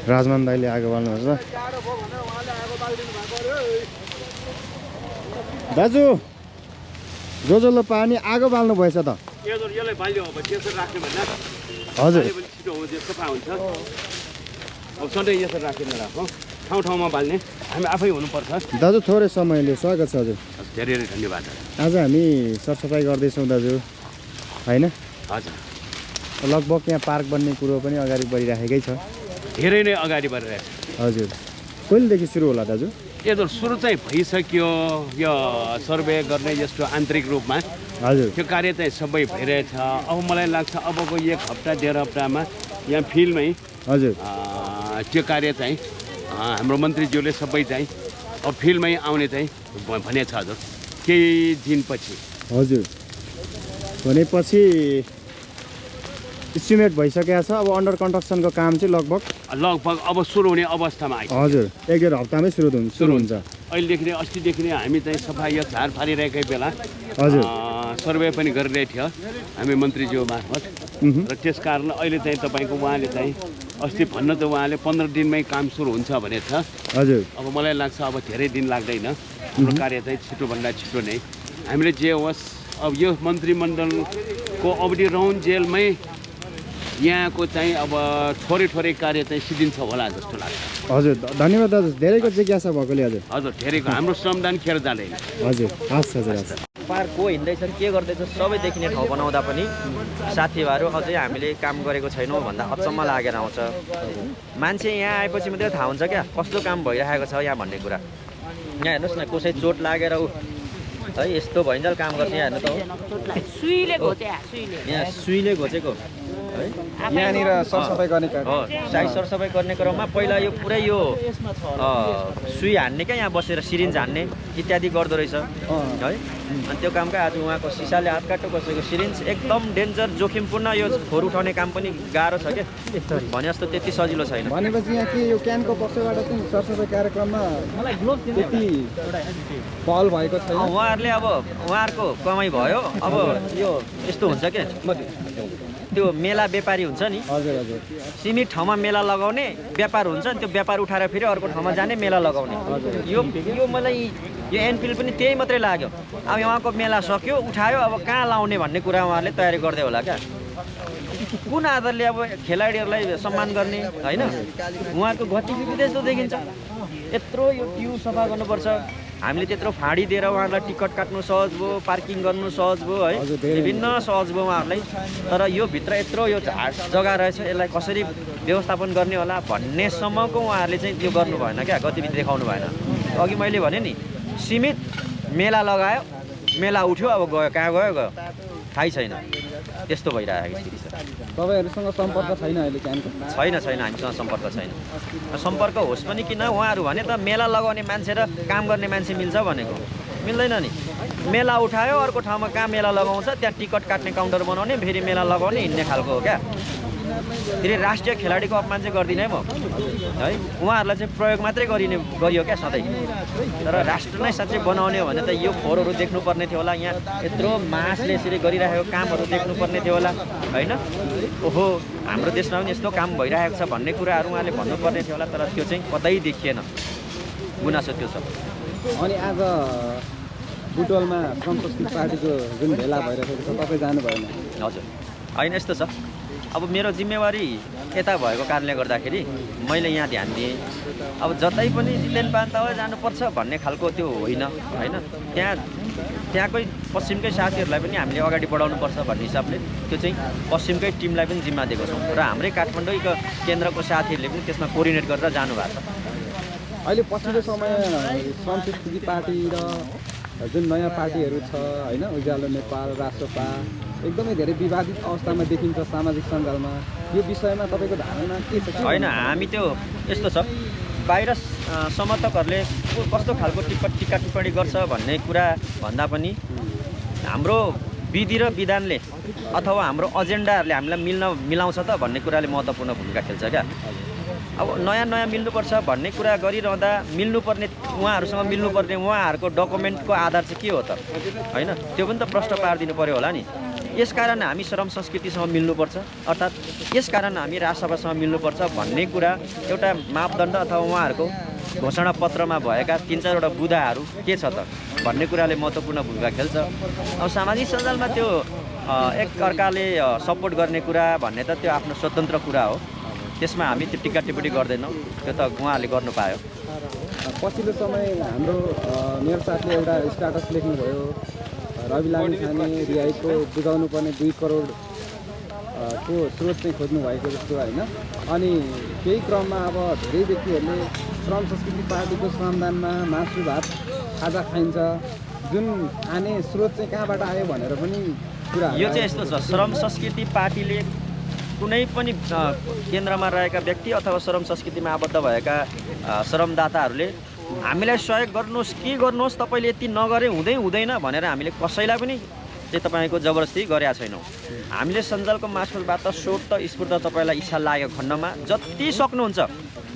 राजमान दाइले आगो बाल्नुहुन्छ। दाजु जो पानी आगो बाल्नु भएछ त? हजुर ठाउँमा बाल्ने हामी आफै हुनुपर्छ। दाजु थोरै समयले स्वागत छ हजुर। धेरै धेरै धन्यवाद। आज हामी सरसफाइ गर्दैछौँ दाजु होइन? हजुर लगभग यहाँ पार्क बन्ने कुरो पनि अगाडि बढिराखेकै छ। धेरै नै अगाडि बढिरहेछ। हजुर कहिलेदेखि सुरु होला दाजु? यो त सुरु चाहिँ भइसक्यो, यो सर्वे गर्ने यस्तो आन्तरिक रूपमा हजुर त्यो कार्य चाहिँ सबै भइरहेछ। अब मलाई लाग्छ अबको 1 हप्ता 1.5 हप्तामा यहाँ फिल्डमै हजुर त्यो कार्य चाहिँ हाम्रो मन्त्रीज्यूले सबै चाहिँ अब फिल्डमै आउने चाहिँ भनेछ हजुर केही दिनपछि। हजुर भनेपछि इस्टिमेट भइसकेको छ। अब अन्डर कन्स्ट्रक्सनको काम चाहिँ लगभग अब सुरु हुने अवस्थामा आइसक्यो। हजुर 1-1.5 हप्तामै सुरु हुन्छ। अहिलेदेखि नै अस्तिदेखि नै हामी चाहिँ सफाइ यो झार फालिरहेकै बेला हजुर सर्वे पनि गरिरहेको थियो हामी मन्त्रीज्यू मार्फत। र त्यस कारण अहिले चाहिँ तपाईँको उहाँले चाहिँ अस्ति भन्न त उहाँले 15 दिनमै काम सुरु हुन्छ भनेको छ। हजुर अब मलाई लाग्छ अब धेरै दिन लाग्दैन, हाम्रो कार्य चाहिँ छिटोभन्दा छिटो नै हामीले जे होस् अब यो मन्त्रीमण्डलको अवधि राउन्ड जेलमै यहाँको चाहिँ अब थोरै कार्य चाहिँ सिद्धिन्छ होला जस्तो लाग्छ। हजुर धन्यवाद दाजु, धेरैको जिज्ञासा भएकोले। हजुर हजुर धेरैको हाम्रो श्रमदान खेर जाँदैन। हजुर हस् हजुर हस्। पार्क को हिँड्दैछन् के गर्दैछ सबै देखिने ठाउँ बनाउँदा पनि साथीभाइहरू अझै हामीले काम गरेको छैनौँ भन्दा अचम्म लागेर आउँछ। मान्छे यहाँ आएपछि मात्रै थाहा हुन्छ क्या कस्तो काम भइरहेको छ यहाँ भन्ने कुरा। यहाँ हेर्नुहोस् न कसै चोट लागेर है यस्तो भइन्जेल काम गर्छ। यहाँ हेर्नु त यहाँ सुईले घोचेको है। यहाँनिर सरसफाइ गर्ने साइज सरसफाइ गर्ने क्रममा पहिला यो पुरै यो सुई हान्ने क्या यहाँ बसेर सिरिन्ज हान्ने इत्यादि गर्दो रहेछ है। अनि त्यो कामका आज उहाँको सिसाले हात काट्यो, कसैको सिरिन्ज एकदम डेन्जर जोखिमपूर्ण। यो फोहोर उठाउने काम पनि गाह्रो छ क्या, भने जस्तो त्यति सजिलो छैन। भनेपछि यहाँ के यो क्यानको पक्षबाट चाहिँ सरसफाइ कार्यक्रममा त्यति पहल भएको छैन? उहाँहरूले अब उहाँहरूको कमाइ भयो। अब यो यस्तो हुन्छ क्या, त्यो मेला व्यापारी हुन्छ नि, हजुर हजुर सीमित ठाउँमा मेला लगाउने व्यापार हुन्छ नि, त्यो व्यापार उठाएर फेरि अर्को ठाउँमा जाने मेला लगाउने। यो मलाई यो एनफिल्ड पनि त्यही मात्रै लाग्यो। अब उहाँको मेला सक्यो उठायो, अब कहाँ लाउने भन्ने कुरा उहाँहरूले तयारी गर्दै होला क्या। कुन आधारले अब खेलाडीहरूलाई सम्मान गर्ने होइन? उहाँहरूको गतिविधि त्यस्तो देखिन्छ। यत्रो यो ट्युब सफा गर्नुपर्छ, हामीले त्यत्रो फाडी दिएर उहाँहरूलाई टिकट काट्नु सहज भयो, पार्किङ गर्नु सहज भयो है, विभिन्न सहज भयो उहाँहरूलाई। तर यो भित्र यत्रो यो जग्गा रहेछ, यसलाई कसरी व्यवस्थापन गर्ने होला भन्नेसम्मको उहाँहरूले चाहिँ त्यो गर्नु भएन क्या, गतिविधि देखाउनु भएन। अघि मैले भने नि सीमित मेला लगायो, मेला उठ्यो, अब गयो कहाँ गयो थाहै छैन। त्यस्तो भइरहेको स्थिति छ। तपाईँहरूसँग सम्पर्क छैन अहिले क्यानको? छैन हामीसँग सम्पर्क छैन। सम्पर्क होस् पनि किन, उहाँहरू भने त मेला लगाउने मान्छे र काम गर्ने मान्छे मिल्छ भनेको मिल्दैन नि। मेला उठायो अर्को ठाउँमा कहाँ मेला लगाउँछ त्यहाँ टिकट काट्ने काउन्टर बनाउने, फेरि मेला लगाउने हिँड्ने खालको हो क्या। फेरि राष्ट्रिय खेलाडीको अपमान चाहिँ गर्दिनँ है म है। उहाँहरूलाई चाहिँ प्रयोग मात्रै गरियो क्या सधैँ। तर राष्ट्र नै साँच्चै बनाउने हो भने त यो फोहोरहरू देख्नुपर्ने थियो होला, यहाँ यत्रो मासले यसरी गरिरहेको कामहरू देख्नुपर्ने थियो होला होइन। ओहो हाम्रो देशमा पनि यस्तो काम भइरहेको छ भन्ने कुराहरू उहाँले भन्नुपर्ने थियो होला, तर त्यो चाहिँ कतै देखिएन। गुनासो त्यो छ। अनि आज बुटवलमा श्रम संस्कृति पार्टीको जुन भेला भइरहेको छ तपाईँ जानु भएन? हजुर होइन यस्तो छ, अब मेरो जिम्मेवारी यता भएको कारणले गर्दाखेरि मैले यहाँ ध्यान दिएँ। अब जतै पनि जिल्लेन पान्तावा जानुपर्छ भन्ने खालको त्यो होइन होइन। त्यहाँ त्यहाँकै पश्चिमकै साथीहरूलाई पनि हामीले अगाडि बढाउनुपर्छ भन्ने हिसाबले त्यो चाहिँ पश्चिमकै टिमलाई पनि जिम्मा दिएको छौँ र हाम्रै काठमाडौँको केन्द्रको साथीहरूले पनि त्यसमा कोअर्डिनेट गरेर जानुभएको छ। अहिले पछिल्लो समय श्रम संस्कृति पार्टी र जुन नयाँ पार्टीहरू छ होइन, उज्यालो नेपाल, राष्ट्रपा, एकदमै धेरै विवादित अवस्थामा देखिन्छ सामाजिक सञ्जालमा। यो विषयमा तपाईँको धारणा के छ? होइन, हामी त्यो यस्तो छ, बाहिर समर्थकहरूले कस्तो खालको टिक्का टिप्पणी गर्छ भन्ने कुरा भन्दा पनि हाम्रो विधि र विधानले अथवा हाम्रो एजेन्डाहरूले हामीलाई मिलाउँछ त भन्ने कुराले महत्त्वपूर्ण भूमिका खेल्छ क्या। अब नयाँ मिल्नुपर्छ भन्ने कुरा गरिरहँदा मिल्नुपर्ने उहाँहरूसँग मिल्नुपर्ने उहाँहरूको डकुमेन्टको आधार चाहिँ के हो त होइन, त्यो पनि त प्रश्न पारिदिनु पऱ्यो होला नि। यसकारण हामी श्रम संस्कृतिसँग मिल्नुपर्छ, अर्थात् यसकारण हामी राजसभासँग मिल्नुपर्छ भन्ने कुरा एउटा मापदण्ड अथवा उहाँहरूको घोषणापत्रमा भएका 3-4वटा बुदाहरू के छ त भन्ने कुराले महत्त्वपूर्ण भूमिका खेल्छ। अब सामाजिक सञ्जालमा त्यो एक अर्काले सपोर्ट गर्ने कुरा भन्ने त त्यो आफ्नो स्वतन्त्र कुरा हो, त्यसमा हामी त्यो टिक्का टिप्पणी गर्दैनौँ, त्यो त उहाँहरूले गर्नु पायो। पछिल्लो समय हाम्रो मेरो साथीले एउटा स्ट्याटस लेख्नुभयो, रवि लामिछाने रिहाईको बुझाउनु पर्ने 2 करोड को स्रोत चाहिँ खोज्नु भएको जस्तो होइन। अनि केही क्रममा अब धेरै व्यक्तिहरूले श्रम संस्कृति पार्टीको श्रमदानमा मासु भात खाजा खाइन्छ, जुन आने स्रोत चाहिँ कहाँबाट आयो भनेर पनि कुरा। यो चाहिँ यस्तो छ, श्रम संस्कृति पार्टीले कुनै पनि केन्द्रमा रहेका व्यक्ति अथवा श्रम संस्कृतिमा आबद्ध भएका श्रमदाताहरूले हामीलाई सहयोग गर्नुहोस्, के गर्नुहोस्, तपाईँले यति नगरे हुँदैन भनेर हामीले कसैलाई पनि चाहिँ तपाईँको जबरजस्ती गरेका छैनौँ। हामीले सञ्जालको मार्फतबाट स्रोत स्फूर्त तपाईँलाई इच्छा लागेको खण्डमा जति सक्नुहुन्छ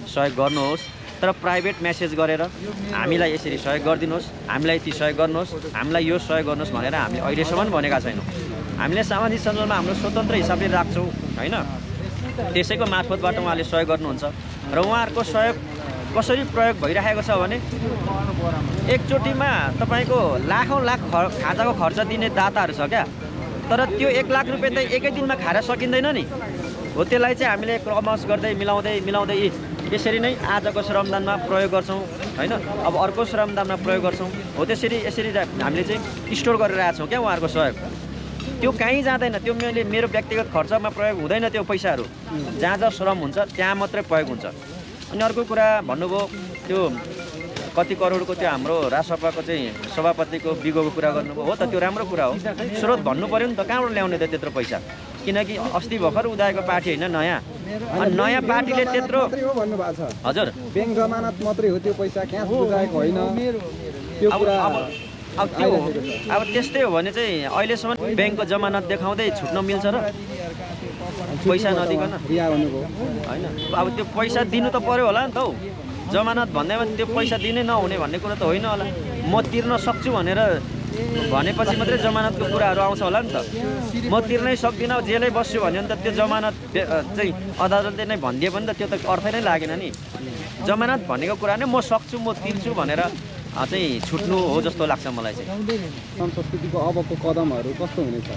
सहयोग गर्नुहोस्, तर प्राइभेट मेसेज गरेर हामीलाई यसरी सहयोग गरिदिनुहोस्, हामीलाई यति सहयोग गर्नुहोस्, हामीलाई यो सहयोग गर्नुहोस् भनेर हामीले अहिलेसम्म भनेका छैनौँ। हामीले सामाजिक सञ्जालमा हाम्रो स्वतन्त्र हिसाबले राख्छौँ होइन, त्यसैको मार्फतबाट उहाँले सहयोग गर्नुहुन्छ र उहाँहरूको सहयोग कसरी प्रयोग भइरहेको छ भने एकचोटिमा तपाईँको लाख खाजाको खर्च दिने दाताहरू छ क्या, तर त्यो 1 लाख रुपियाँ त एकै दिनमा खाएर सकिँदैन नि हो। त्यसलाई चाहिँ हामीले क्रमश गर्दै मिलाउँदै यसरी नै आजको श्रमदानमा प्रयोग गर्छौँ होइन, अब अर्को श्रमदानमा प्रयोग गर्छौँ हो। यसरी हामीले चाहिँ स्टोर गरेर आएको छौँ क्या उहाँहरूको सहयोग। त्यो कहीँ जाँदैन, त्यो मेरो व्यक्तिगत खर्चमा प्रयोग हुँदैन, त्यो पैसाहरू जहाँ श्रम हुन्छ त्यहाँ मात्रै प्रयोग हुन्छ। अनि अर्को कुरा भन्नुभयो त्यो कति करोडको त्यो हाम्रो राजसभाको चाहिँ सभापतिको बिगोको कुरा गर्नुभयो, हो त त्यो राम्रो कुरा हो, स्रोत भन्नु पऱ्यो नि त, कहाँबाट ल्याउने त त्यत्रो पैसा, किनकि अस्ति भर्खर उदाएको पार्टी होइन नयाँ, अनि नयाँ पार्टीले त्यत्रो भन्नुभएको छ। हजुर ब्याङ्क जमानत मात्रै हो त्यो पैसा, क्यास बुझाएको होइन त्यो कुरा। अब त्यस्तै हो भने चाहिँ अहिलेसम्म ब्याङ्कको जमानत देखाउँदै छुट्न मिल्छ र पैसा नदिकन होइन। अब त्यो पैसा दिनु त पर्यो होला नि त हौ, जमानत भन्दैमा त्यो पैसा दिनै नहुने भन्ने कुरा त होइन होला। म तिर्न सक्छु भनेर भनेपछि मात्रै जमानतको कुराहरू आउँछ होला नि त। म तिर्नै सक्दिनँ, जेलै बस्छु भन्यो भने त त्यो जमानत चाहिँ अदालतले नै भनिदियो भने त त्यो त अर्थ नै लागेन नि। जमानत भनेको कुरा नै म सक्छु, म तिर्छु भनेर चाहिँ छुट्नु हो जस्तो लाग्छ मलाई चाहिँ। श्रम संस्कृतिको अबको कदमहरू कस्तो हुनेछ?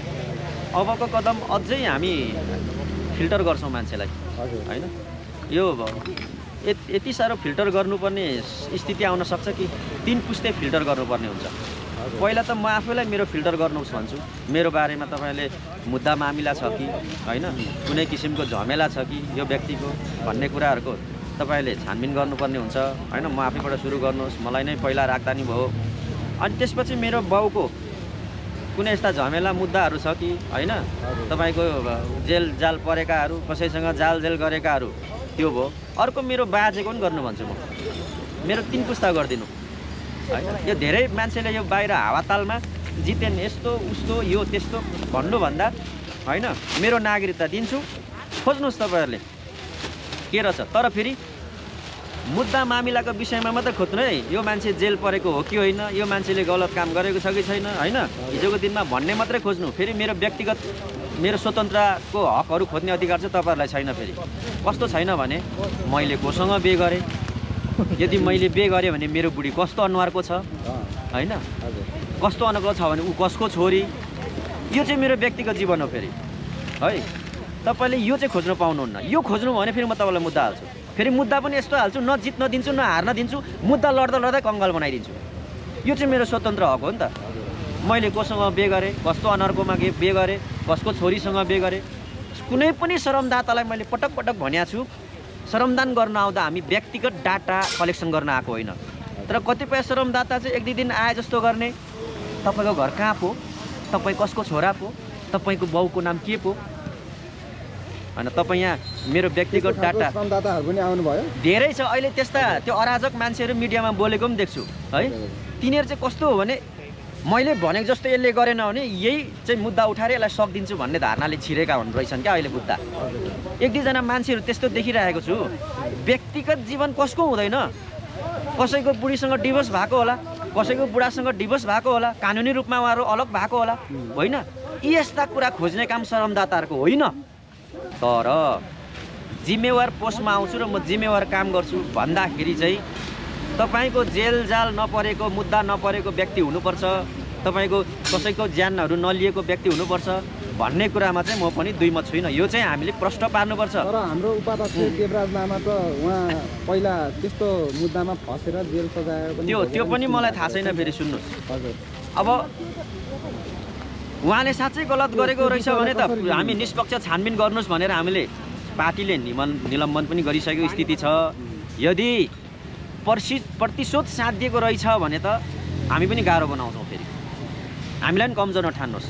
अबको कदम अझै हामी फिल्टर गर्छौँ मान्छेलाई होइन। यो यति साह्रो फिल्टर गर्नुपर्ने स्थिति आउन सक्छ कि 3 पुस्ते फिल्टर गर्नुपर्ने हुन्छ। पहिला त म आफैलाई मेरो फिल्टर गर्नुहोस् भन्छु, मेरो बारेमा तपाईँले मुद्दा मामिला छ कि होइन, कुनै किसिमको झमेला छ कि यो व्यक्तिको भन्ने कुराहरूको तपाईँले छानबिन गर्नुपर्ने हुन्छ होइन। म आफैबाट सुरु गर्नुहोस्, मलाई नै पहिला राख्दा नि भयो। अनि त्यसपछि मेरो बाउको कुनै यस्ता झमेला मुद्दाहरू छ कि होइन, तपाईँको जेल जाल परेकाहरू, कसैसँग जाल जेल गरेकाहरू, त्यो भयो। अर्को मेरो बाजेको पनि गर्नु भन्छु म, मेरो 3 पुस्ता गरिदिनु होइन। यो धेरै मान्छेले यो बाहिर हावातालमा जितेन यस्तो उस्तो यो त्यस्तो भन्नुभन्दा होइन, मेरो नागरिकता दिन्छु, खोज्नुहोस् तपाईँहरूले के रहेछ। तर फेरि मुद्दा मामिलाको विषयमा मात्रै खोज्नु है, यो मान्छे जेल परेको हो कि होइन, यो मान्छेले गलत काम गरेको छ कि छैन होइन, हिजोको दिनमा भन्ने मात्रै खोज्नु। फेरि मेरो व्यक्तिगत मेरो स्वतन्त्रको हकहरू खोज्ने अधिकार चाहिँ तपाईँहरूलाई छैन। फेरि कस्तो छैन भने मैले कोसँग बे गरेँ, यदि मैले बे गरेँ भने मेरो बुढी कस्तो अनुहारको छ होइन, कस्तो अनुहारको छ भने ऊ कसको छोरी, यो चाहिँ मेरो व्यक्तिगत जीवन हो। फेरि है तपाईँले यो चाहिँ खोज्न पाउनुहुन्न। यो खोज्नु भने फेरि म तपाईँलाई मुद्दा हाल्छु, फेरि मुद्दा पनि यस्तो हाल्छु, न जित्न दिन्छु न हार्न दिन्छु, मुद्दा लड्दा कङ्गाल बनाइदिन्छु। यो चाहिँ मेरो स्वतन्त्र हक हो नि त। मैले कोसँग बिहे गरेँ, कस्तो अनर्कोमा बिहे गरेँ, कसको छोरीसँग बिहे गरेँ। कुनै पनि श्रमदातालाई मैले पटक पटक भनेको छु, श्रमदान गर्न आउँदा हामी व्यक्तिगत डाटा कलेक्सन गर्न आएको होइन। तर कतिपय श्रमदाता चाहिँ 1-2 दिन आए जस्तो गर्ने, तपाईँको घर कहाँ पो, तपाईँ कसको छोरा पो, तपाईँको बाउको नाम के पो, होइन तपाईँ यहाँ मेरो व्यक्तिगत डाटा श्रमदाताहरू पनि आउनुभयो। धेरै छ अहिले त्यस्ता, त्यो अराजक मान्छेहरू मिडियामा बोलेको पनि देख्छु है। तिनीहरू चाहिँ कस्तो हो भने मैले भनेको जस्तो यसले गरेन भने यही चाहिँ मुद्दा उठाएर यसलाई सक्दिन्छु भन्ने धारणाले छिरेका हुनु रहेछन् क्या अहिले बुद्धा। 1-2 जना मान्छेहरू त्यस्तो देखिरहेको छु। व्यक्तिगत जीवन कसको हुँदैन, कसैको बुढीसँग डिभोर्स भएको होला, कसैको बुढासँग डिभोर्स भएको होला, कानुनी रूपमा उहाँहरू अलग भएको होला, होइन? यी यस्ता कुरा खोज्ने काम श्रमदाताहरूको होइन। तर जिम्मेवार पोस्टमा आउँछु र म जिम्मेवार काम गर्छु भन्दाखेरि चाहिँ तपाईँको जेलजाल नपरेको, मुद्दा नपरेको व्यक्ति हुनुपर्छ, तपाईँको कसैको ज्यानहरू नलिएको व्यक्ति हुनुपर्छ भन्ने कुरामा चाहिँ म पनि दुईमत छुइनँ। यो चाहिँ हामीले प्रश्न पार्नुपर्छ। तर हाम्रो उपाध्यक्ष देवराज लामा त उहाँ पहिला त्यस्तो मुद्दामा फसेर जेल सजाएर पनि त्यो पनि मलाई थाहा छैन। फेरि सुन्नुहोस्, हजुर, अब उहाँले साँच्चै गलत गरेको रहेछ भने त हामी निष्पक्ष छानबिन गर्नुहोस् भनेर हामीले पार्टीले निलम्बन पनि गरिसकेको स्थिति छ। यदि प्रतिशोध साधिएको रहेछ भने त हामी पनि गाह्रो बनाउँछौँ। फेरि हामीलाई पनि कमजोर नठान्नुहोस्।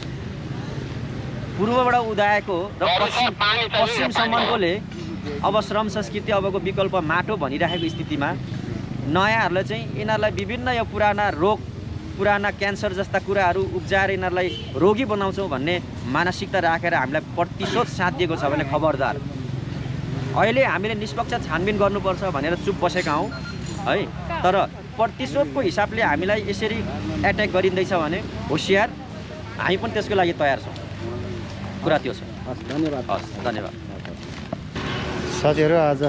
पूर्वबाट उदाएको र पश्चिमसम्मकोले अब श्रम संस्कृति अबको विकल्प माटो भनिराखेको स्थितिमा नयाँहरूले चाहिँ यिनीहरूलाई विभिन्न यो पुराना रोग, पुराना क्यान्सर जस्ता कुराहरू उब्जाएर यिनीहरूलाई रोगी बनाउँछौँ भन्ने मानसिकता राखेर हामीलाई प्रतिशोध साधिएको छ भने खबरदार। अहिले हामीले निष्पक्ष छानबिन गर्नुपर्छ भनेर चुप बसेका हौँ है। तर प्रतिशोधको हिसाबले हामीलाई यसरी एट्याक गरिँदैछ भने होसियार, हामी पनि त्यसको लागि तयार छौँ। कुरा त्यो छ। हस्, धन्यवाद। हस्, धन्यवाद। साथीहरू, आज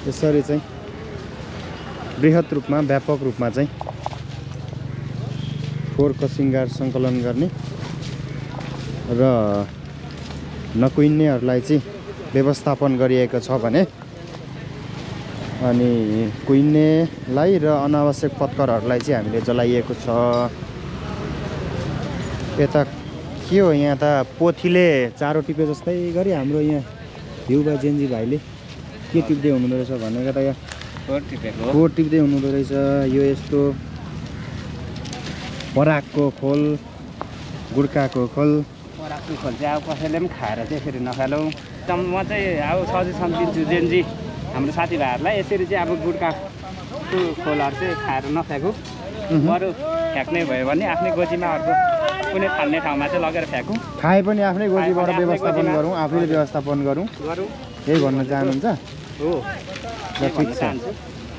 यसरी चाहिँ बृहत रूपमा, व्यापक रूपमा चाहिँ फोहोरको सिँगार सङ्कलन गर्ने र नकुहिनेहरूलाई चाहिँ व्यवस्थापन गरिएको छ भने, अनि कुहिनेलाई र अनावश्यक पत्करहरूलाई चाहिँ हामीले जलाइएको छ। यता के हो, यहाँ त पोथीले चारो टिपे जस्तै गरी हाम्रो यहाँ युवा जेन्जी भाइले के टिप्दै हुनुहुँदो रहेछ भनेको त यहाँ फोहोर टिप्दै हुनुहुँदो रहेछ। यो यस्तो परागको खोल, गुड्काको खोल, परागको खोल चाहिँ अब कसैले पनि खाएर चाहिँ यसरी नखालौँ। म चाहिँ अब सजेसन दिन्छु जेन्जी हाम्रो साथीभाइहरूलाई, यसरी चाहिँ अब गुड्काको खोलहरू चाहिँ खाएर नफ्याँकौँ। बरु फ्याँक्ने भयो भने आफ्नै गोजीमा अर्को कुनै फाल्ने ठाउँमा चाहिँ लगेर फ्याँकौँ। खाए पनि आफ्नै गोजीबाट व्यवस्थापन गरौँ, आफैले व्यवस्थापन गरौँ, यही भन्न चाहनुहुन्छ? हो, ठिक छ।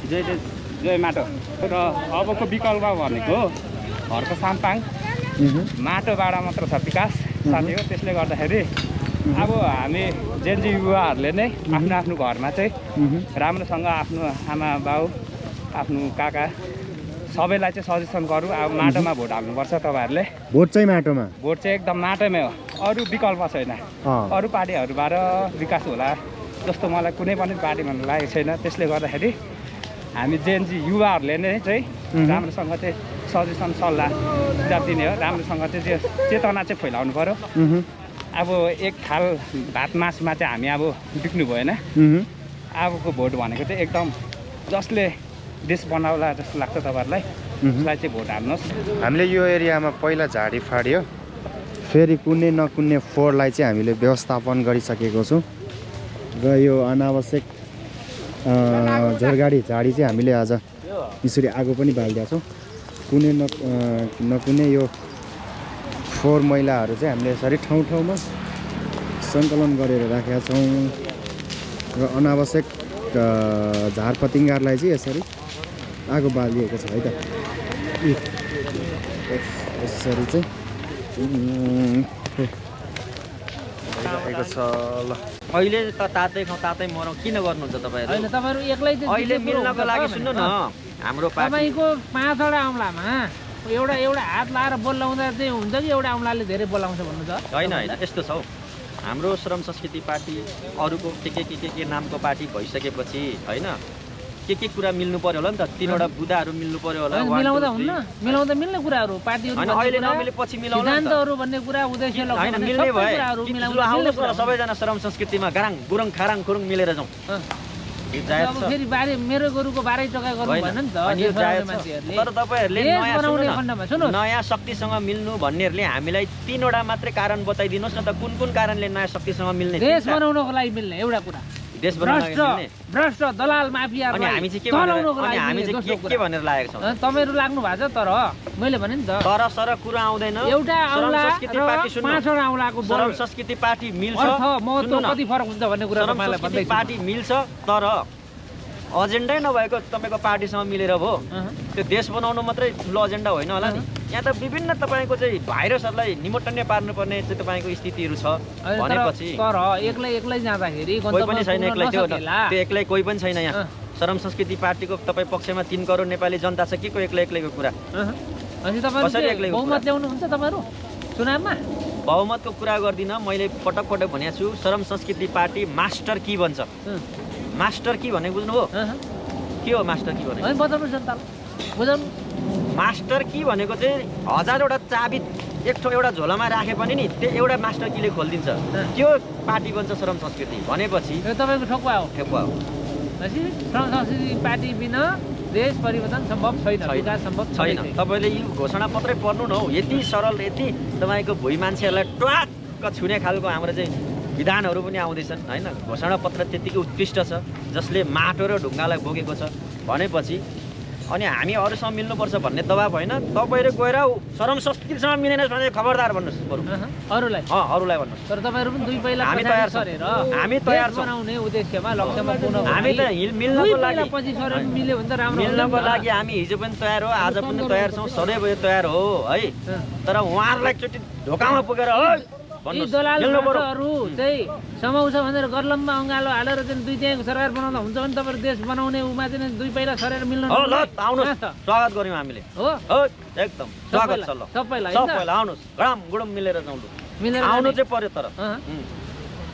जय माटो। र अबको विकल्प भनेको घरको साम्पाङ माटोबाट मात्र छ विकास साथी हो। त्यसले गर्दाखेरि अब हामी जेन्जी युवाहरूले नै आफ्नो आफ्नो घरमा चाहिँ राम्रोसँग आफ्नो आमा बाउ, आफ्नो काका सबैलाई चाहिँ सजेसन गरौँ। अब माटोमा भोट हाल्नुपर्छ तपाईँहरूले। भोट चाहिँ माटोमा, भोट चाहिँ एकदम माटोमै हो, अरू विकल्प छैन। अरू पार्टीहरूबाट विकास होला जस्तो मलाई कुनै पनि पार्टीमा लागेको छैन। त्यसले गर्दाखेरि हामी जेन्जी युवाहरूले नै चाहिँ राम्रोसँग चाहिँ सजेसन सल्लाह सुझाव दिने हो। राम्रोसँग चाहिँ त्यो चेतना चाहिँ फैलाउनु पऱ्यो। अब एक थाल भात मासुमा चाहिँ हामी अब बिक्नु भएन। अबको भोट भनेको चाहिँ एकदम जसले देश बनाउला जस्तो लाग्छ तपाईँहरूलाई, उसलाई चाहिँ भोट हाल्नुहोस्। हामीले यो एरियामा पहिला झाडी फाड्यो, फेरि कुनै नकुन्ने फोहोरलाई चाहिँ हामीले व्यवस्थापन गरिसकेको छौँ र यो अनावश्यक झोरगाडी झाडी चाहिँ हामीले आज यसरी आगो पनि बालिदिएका छौँ। कुनै नकुनै यो फोहोर मैलाहरू चाहिँ हामीले यसरी ठाउँ ठाउँमा सङ्कलन गरेर राखेका छौँ र अनावश्यक झारपतिङ्गारलाई चाहिँ यसरी आगो बालिएको छ है त। यसरी चाहिँ छ ल। अहिले त तातै खाउँ तातै मरौँ किन गर्नुहुन्छ तपाईँहरू? होइन, तपाईँहरू एक्लै चाहिँ अहिले मिल्नको लागि सुन्नु न, हाम्रो पार्टी तपाईँको 5वटा औँलामा एउटा हात लाएर बोलाउँदा चाहिँ हुन्छ कि एउटा औँलाले धेरै बोलाउँछ भन्नु छ? होइन होइन, यस्तो छ हौ, हाम्रो श्रम संस्कृति पार्टी अरूको के नामको पार्टी भइसकेपछि होइन, के कुरा मिल्नु पर्यो होला नि त, 3वटा बुदाहरू मिल्नु पर्यो होला। मिलाउँदा हुन्न, मिलाउँदा मिल्ने कुराहरू पार्टीहरू होइन अहिले नमिले पछि मिलाउला नि त। सिद्धान्तहरू भन्ने कुरा उद्देश्य होइन लक्ष्य मिल्ने सबै भए कुराहरू मिलाउनु आउनुहोस् न सबैजना श्रम संस्कृतिमा गाराङ गुरुङ खाराङ खुरुङ मिलेर जाउँ। यो जायज अब छ। फेरि बारे मेरो गोरुको बारै टका गर्नु होइन, भएन नि त अनि यो देश जायज बनाउने छ। मान्छेहरूले। तर तपाईँहरूले देश नयाँ बनाउने सुन्नु न, खण्डमा सुन्नुहोस्। नयाँ शक्तिसँग मिल्नु भन्नेहरूले हामीलाई 3वटा मात्रै कारण बताइदिनुहोस् न त, कुन कुन कारणले नयाँ शक्तिसँग मिल्ने? देश बनाउनको लागि मिल्ने एउटा कुरा, देश बनाउनको लागि मिल्ने। भ्रष्ट दलाल माफिया अनि हामी चाहिँ के भनेर भनेर लागेको छौँ? तपाईँहरू लाग्नु भएको छ, तर मैले भने नि त तर सर कुरा आउँदैन। एउटा श्रम औँला संस्कृति र पार्टी सुन्नु, 5वटा औँलाको श्रम संस्कृति पार्टी मिल्छ, अर्थ महत्त्व सुन्नु न, कति फरक हुन्छ भन्ने कुरा श्रम तपाईँलाई संस्कृति भन्दैछु। पार्टी मिल्छ, तर एजेन्डै नभएको तपाईँको पार्टीसँग मिलेर भयो त्यो देश बनाउनु मात्रै ठुलो एजेन्डा होइन होला नि। यहाँ त विभिन्न तपाईँको चाहिँ भाइरसहरूलाई निमोटन्य पार्नुपर्ने चाहिँ तपाईँको स्थितिहरू छ भनेपछि तर एक्लै जाँदाखेरि कोही पनि छैन, एक्लै त्यो नसकेला। त्यो एक्लै कोही पनि छैन यहाँ। श्रम संस्कृति पार्टीको तपाईँ पक्षमा 3 करोड नेपाली जनता छ, के को एक्लैको कुरा? अनि कसरी तपाईँहरू एक्लैको बहुमत ल्याउनुहुन्छ तपाईँहरू चुनावमा? बहुमतको कुरा गर्दिनँ, मैले पटक पटक भनेको छु। श्रम संस्कृति पार्टी मास्टर की भन्छ। मास्टर की भने बुझ्नुभयो? के हो मास्टर की भने? बताउनु जनतालाई बुझाउनु। मास्टर की भनेको चाहिँ 1000वटा चाबी एउटा झोलामा राखे पनि नि त्यो एउटा मास्टर कीले खोलिदिन्छ, त्यो पार्टी बन्छ श्रम संस्कृति भनेपछि। यो तपाईँको ठोक्वा हो। ठेकुवा हो। श्रम संस्कृति पार्टी बिना देश परिवर्तन सम्भव छैन, विकास सम्भव छैन। तपाईँले यो घोषणा पत्रै पढ्नु न हौ, यति सरल, यति तपाईँको भुइँ मान्छेहरूलाई ट्वाक्क छुने खालको हाम्रो चाहिँ विधानहरू पनि आउँदैछन् होइन। घोषणा पत्र त्यतिकै उत्कृष्ट छ जसले माटो र ढुङ्गालाई बोकेको छ भनेपछि अनि हामी अरूसँग मिल्नुपर्छ भन्ने दबाब होइन। तपाईँहरू गएर श्रम संस्कृतिसँग मिलेन भने खबरदार भन्नुहोस् बरु अरूलाई। अरूलाई भन्नुहोस्। तर तपाईँहरू पनि 2 पाइला हामी तयार छौँ, हामी तयार छौँ बनाउने उद्देश्यमा लक्ष्यमा पुग्न हामी त मिल्नको लागि पछि सरेर मिल्यो भने त राम्रो हुन्छ। मिल्नको लागि हामी हिजो पनि तयार हो, आज पनि तयार छौँ, सदैव यो तयार हो है। तर उहाँहरूलाई एकचोटि ढोकामा पुगेर यी दलाल मान्छेहरू चाहिँ समाउँछ भनेर गर्लममा अँगालो हालेर चाहिँ 2 त्यहाँ सरकार बनाउँदा हुन्छ भने तपाईँहरू देश बनाउने उमा चाहिँ 2 पाइला सरेर मिल्नु ल आउनुहोस्, स्वागत गर्यौँ हामीले। हो एकदम स्वागत छ। ल सबैलाई आउनुहोस्, गडम गुडम मिलेर जाउँ। मिलेर आउनु चाहिँ पर्यो, तर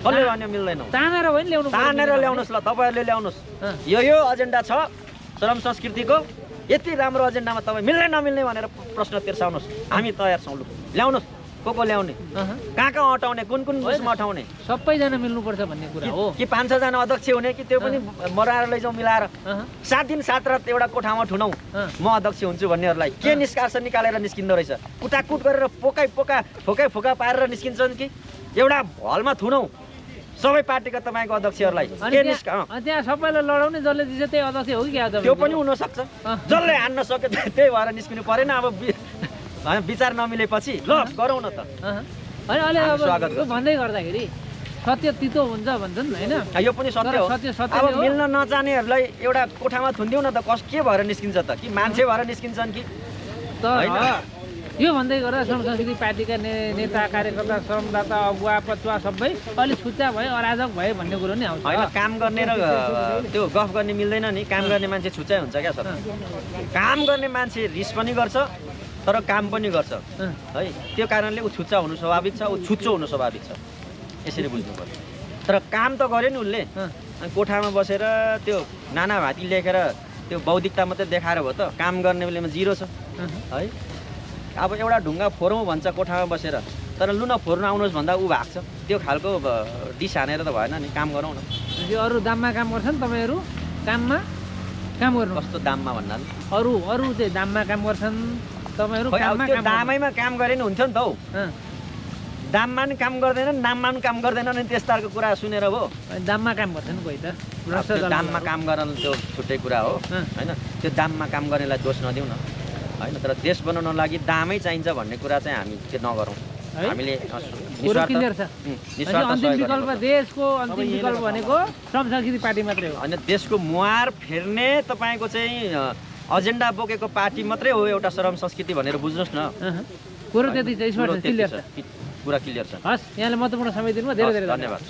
कसले भन्यो मिल्दैन? तानेर होइन ल्याउनु, तानेर ल्याउनुहोस्। ल तपाईँहरूले ल्याउनुहोस्, यो एजेन्डा छ श्रम संस्कृतिको, यति राम्रो एजेन्डामा तपाईँ मिल्ने नमिल्ने भनेर प्रश्न तिर्साउनुहोस्, हामी तयार छौँ। लु ल्याउनुहोस्, को ल्याउने, कहाँ अटाउने, कुन उसमा अटाउने, सबैजना मिल्नुपर्छ भन्ने कुरा हो कि 5-6 जना अध्यक्ष हुने कि त्यो पनि मराएर लैजाउँ मिलाएर 7 दिन 7 रात एउटा कोठामा ठुनाउँ म अध्यक्ष हुन्छु भन्नेहरूलाई के निष्कर्ष निकालेर निस्किँदो रहेछ? कुटाकुट गरेर फोकै फोका पारेर निस्किन्छन् कि एउटा हलमा थुनौँ सबै पार्टीका तपाईँको अध्यक्षहरूलाई? त्यहाँ सबैलाई लडाउने जसले दिन्छ त्यही अध्यक्ष हो कि? त्यो पनि हुनसक्छ, जसले हान्न सक्यो त्यही भएर निस्किनु परेन। अब विचार नमिलेपछि ल गरौँ न त। होइन अहिले अब भन्दै गर्दाखेरि सत्य तितो हुन्छ भन्छन् होइन, यो पनि सत्य हो। अब मिल्न नजानेहरूलाई एउटा कोठामा थुनिदिउँ न त, के भएर निस्किन्छ त? कि मान्छे भएर निस्किन्छन् कि? यो भन्दै गर्दा श्रम संस्कृति पार्टीका नेता कार्यकर्ता श्रमदाता अगुवा पचुवा सबै अलिक छुच्चा भए अराजक भए भन्ने कुरो नि आउँछ। होइन काम गर्ने र त्यो गफ गर्ने मिल्दैन नि। काम गर्ने मान्छे छुच्चै हुन्छ क्या सर? काम गर्ने मान्छे रिस पनि गर्छ तर काम पनि गर्छ है। त्यो कारणले ऊ छुच्चा हुनु स्वाभाविक छ, ऊ छुच्चो हुनु स्वाभाविक छ, यसरी बुझ्नु पर्छ। तर काम त गर्यो नि उसले, अनि कोठामा बसेर त्यो नानाभाती लेखेर त्यो बौद्धिकता मात्रै देखाएर भयो त? काम गर्ने बेलामा 0 छ है। अब एउटा ढुङ्गा फोरौँ भन्छ कोठामा बसेर, तर लु न फोर्नु आउनुहोस् भन्दा ऊ भाग्छ। त्यो खालको डिस हानेर त भएन नि, काम गरौँ न। यो अरू दाममा काम गर्छन् तपाईँहरू? काममा काम गर्नु कस्तो दाममा भन्नाले? अरू चाहिँ दाममा काम गर्छन् तपाईँहरू? दामैमा काम गरे नि हुन्थ्यो नि त हौ। दाममा पनि काम गर्दैनन्, नाममा पनि काम गर्दैनन्, अनि त्यस्ताको कुरा सुनेर भयो? दाममा काम गर्छन् कोही त। दाममा काम गर्न त्यो छुट्टै कुरा हो होइन। त्यो दाममा काम गर्नेलाई दोष नदिउँ न होइन। तर देश बनाउन लागि दामै चाहिन्छ भन्ने कुरा चाहिँ हामी त्यो नगरौँ। हामीले क्लियर छ। अन्तिम विकल्प देशको अन्तिम विकल्प भनेको श्रम संस्कृति पार्टी मात्रै हो। होइन, देशको मुहार फेर्ने तपाईँको चाहिँ एजेन्डा बोकेको पार्टी मात्रै हो एउटा श्रम संस्कृति भनेर बुझ्नुहोस् न। कुरो त्यति छ, क्लियर छ, कुरा क्लियर छ। हस्, यहाँले महत्त्वपूर्ण समय दिनुभयो, धेरै धेरै धन्यवाद।